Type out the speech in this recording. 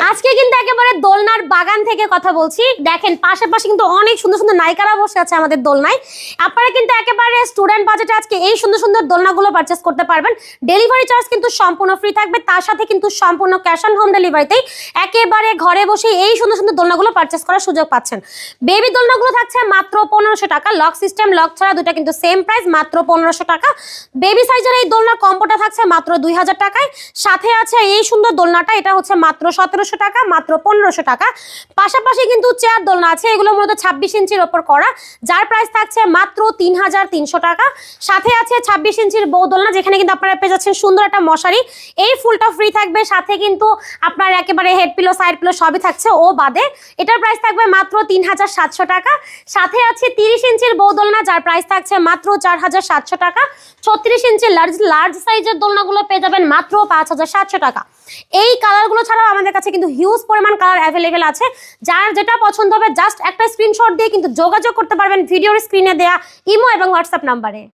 আজকে কিন্তু একেবারে দোলনার বাগান থেকে কথা বলছি। দেখেন পাশাপাশি কিন্তু অনেক সুন্দর সুন্দর নায়িকারা বসে আছে আমাদের দোলনায়। আপনারা কিন্তু একেবারে স্টুডেন্ট বাজেটে আজকে এই সুন্দর সুন্দর দোলনাগুলো পারচেস করতে পারবেন। ডেলিভারি চার্জ কিন্তু সম্পূর্ণ ফ্রি থাকবে, তার সাথে কিন্তু সম্পূর্ণ ক্যাশ অন হোম ডেলিভারিতেই একেবারে ঘরে বসে এই সুন্দর সুন্দর দোলনাগুলো পারচেস করার সুযোগ পাচ্ছেন। বেবি দোলনাগুলো থাকছে মাত্র 1500 টাকা, লক সিস্টেম লক ছাড়া দুটো কিন্তু সেম প্রাইস, মাত্র 1500 টাকা। বেবি সাইজের এই দোলনার কম্বোটা থাকছে মাত্র 2000 টাকায়। সাথে আছে এই সুন্দর দোলনাটা, এটা হচ্ছে মাত্র 1700 টাকা, মাত্র 1500 টাকা। পাশাপাশি কিন্তু চেয়ার দোলনা আছে, এগুলো মূলত 26 ইঞ্চির ওপর করা, যার প্রাইস থাকছে মাত্র 3300 টাকা। সাথে আছে 26 ইঞ্চির বউ দোলনা, যেখানে কিন্তু আপনারা পেয়ে যাচ্ছেন সুন্দর একটা মশারি, এই ফুলটা ফ্রি থাকবে। সাথে কিন্তু আপনার একেবারে হেড পিলো সাইড পিলো সবই থাকছে ও বাদে, এটার প্রাইস থাকবে মাত্র 3700 টাকা। সাথে আছে 30 ইঞ্চির বউ দোলনা, যার প্রাইস থাকছে মাত্র 4700 টাকা। 36 ইঞ্চির লার্জ সাইজের দোলনাগুলো পেয়ে যাবেন মাত্র 5700 টাকা। এই কালারগুলো ছাড়াও আমাদের কাছে কিন্তু হিউজ পরিমাণ কালার অ্যাভেলেবেল আছে। যার যেটা পছন্দ হবে জাস্ট একটা স্ক্রিনশট দিয়ে কিন্তু যোগাযোগ করতে পারবেন ভিডিওর স্ক্রিনে দেয়া ইমো এবং হোয়াটসঅ্যাপ নাম্বারে।